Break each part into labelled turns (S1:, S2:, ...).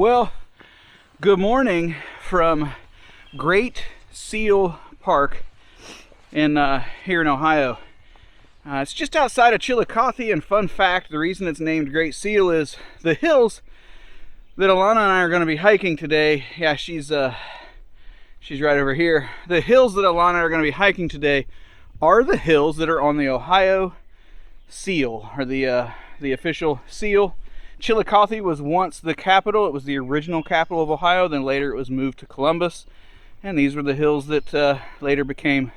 S1: Well, good morning from Great Seal Park in here in Ohio. It's just outside of Chillicothe, and fun fact, the reason it's named Great Seal is the hills that Alana and I are going to be hiking today. Yeah, she's right over here. The hills that Alana and I are going to be hiking today are the hills that are on the Ohio seal, or the official seal. Chillicothe was once the capital. It was the original capital of Ohio. Then later it was moved to Columbus. And these were the hills that later became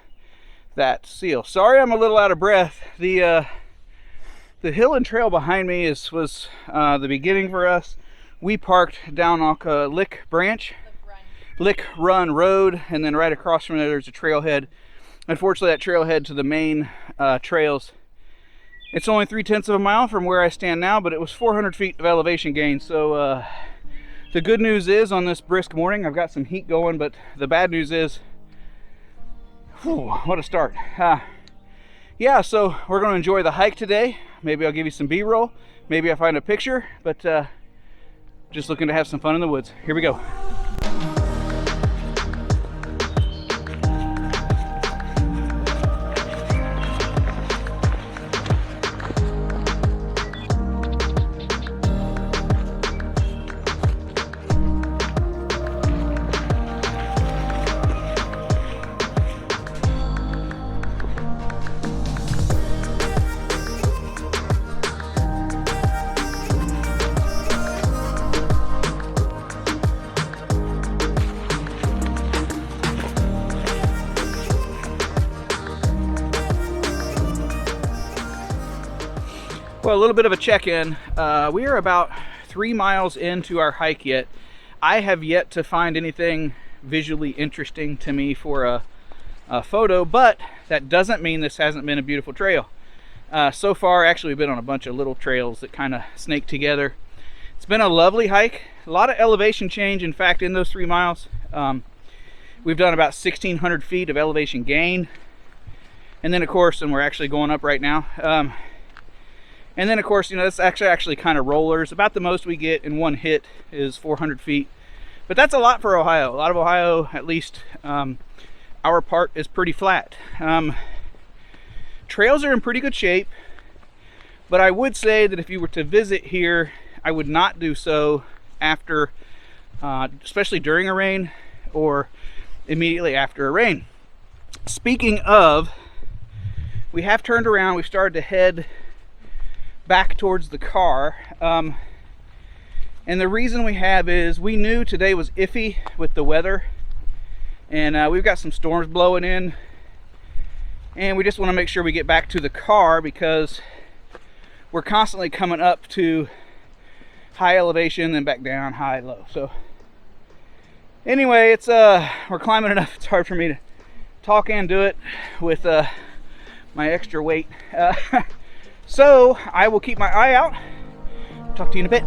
S1: that seal. Sorry, I'm a little out of breath. The hill and trail behind me was the beginning for us. We parked down off Lick Run Road, and then right across from there there's a trailhead. Unfortunately, that trailhead to the main trails, it's only 3/10 of a mile from where I stand now, but it was 400 feet of elevation gain. So the good news is, on this brisk morning, I've got some heat going, but the bad news is, whew, what a start. Yeah, so we're going to enjoy the hike today. Maybe I'll give you some B-roll. Maybe I'll find a picture, but just looking to have some fun in the woods. Here we go. Well, a little bit of a check-in. We are about 3 miles into our hike yet. I have yet to find anything visually interesting to me for a photo, but that doesn't mean this hasn't been a beautiful trail. So far, actually, we've been on a bunch of little trails that kind of snake together. It's been a lovely hike. A lot of elevation change. In fact, in those 3 miles, we've done about 1,600 feet of elevation gain. And then, of course, and we're actually going up right now. And then, of course, you know, that's actually kind of rollers. About the most we get in one hit is 400 feet. But that's a lot for Ohio. A lot of Ohio, at least our part, is pretty flat. Trails are in pretty good shape. But I would say that if you were to visit here, I would not do so after, especially during a rain or immediately after a rain. Speaking of, we have turned around. We've started to head back towards the car, and the reason we have is we knew today was iffy with the weather, and we've got some storms blowing in, and we just want to make sure we get back to the car because we're constantly coming up to high elevation then back down, high, low. So anyway, it's we're climbing enough. It's hard for me to talk and do it with my extra weight. So I will keep my eye out. Talk to you in a bit.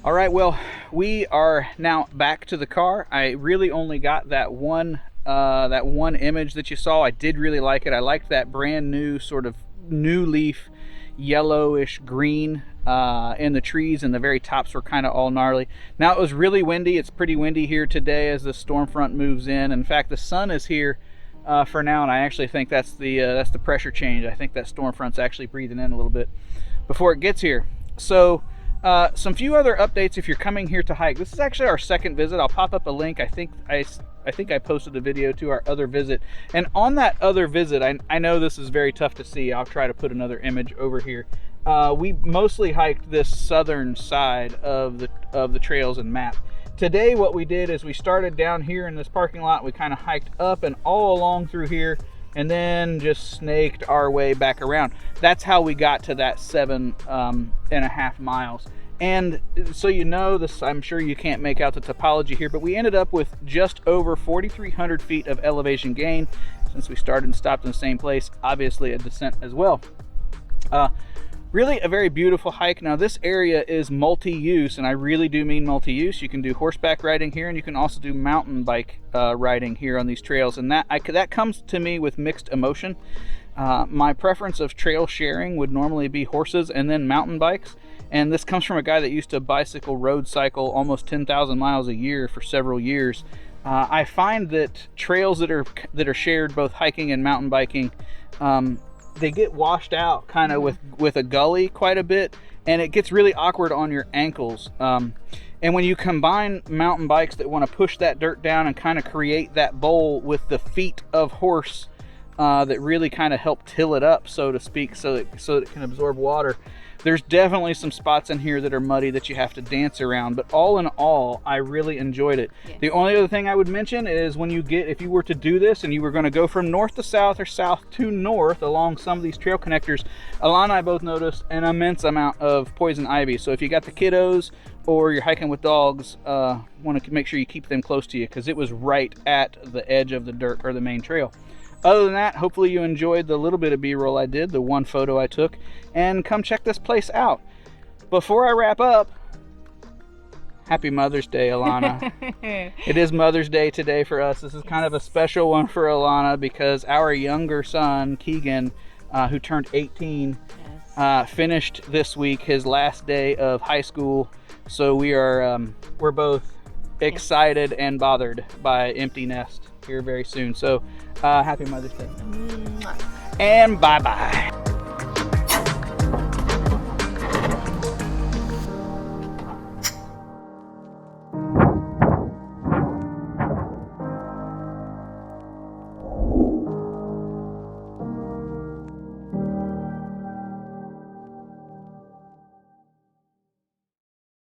S1: All right, well, we are now back to the car. I really only got that one image that you saw. I did really like it. I liked that brand new sort of new leaf, yellowish green in the trees, and the very tops were kind of all gnarly. Now, it was really windy. It's pretty windy here today as the storm front moves in. In fact, the sun is here for now, and I actually think that's the pressure change. I think that storm front's actually breathing in a little bit before it gets here. So some few other updates if you're coming here to hike. This is actually our second visit. I'll pop up a link. I think I posted a video to our other visit, and on that other visit, I know this is very tough to see. I'll try to put another image over here. We mostly hiked this southern side of the trails and map. Today what we did is we started down here in this parking lot. We kind of hiked up and all along through here, and then just snaked our way back around. That's how we got to that 7.5 miles. And so you know this, I'm sure you can't make out the topology here, but we ended up with just over 4,300 feet of elevation gain since we started and stopped in the same place. Obviously a descent as well. Really a very beautiful hike. Now this area is multi-use, and I really do mean multi-use. You can do horseback riding here, and you can also do mountain bike riding here on these trails, and that comes to me with mixed emotion. My preference of trail sharing would normally be horses and then mountain bikes, and this comes from a guy that used to bicycle road cycle almost 10,000 miles a year for several years. I find that trails that are shared, both hiking and mountain biking, they get washed out kind of with a gully quite a bit, and it gets really awkward on your ankles. And when you combine mountain bikes that want to push that dirt down and kind of create that bowl with the feet of horse that really kind of help till it up, so to speak, so that it can absorb water, there's definitely some spots in here that are muddy that you have to dance around. But all in all, I really enjoyed it. Yeah. The only other thing I would mention is if you were to do this and you were going to go from north to south or south to north along some of these trail connectors, Alana and I both noticed an immense amount of poison ivy. So if you got the kiddos or you're hiking with dogs, want to make sure you keep them close to you, because it was right at the edge of the dirt or the main trail. Other than that, hopefully you enjoyed the little bit of B-roll I did, the one photo I took, and come check this place out. Before I wrap up, happy Mother's Day, Alana. It is Mother's Day today for us. This is kind of a special one for Alana because our younger son, Keegan, who turned 18, finished this week his last day of high school. So we're both excited and bothered by empty nest here very soon. So happy Mother's Day. And bye-bye.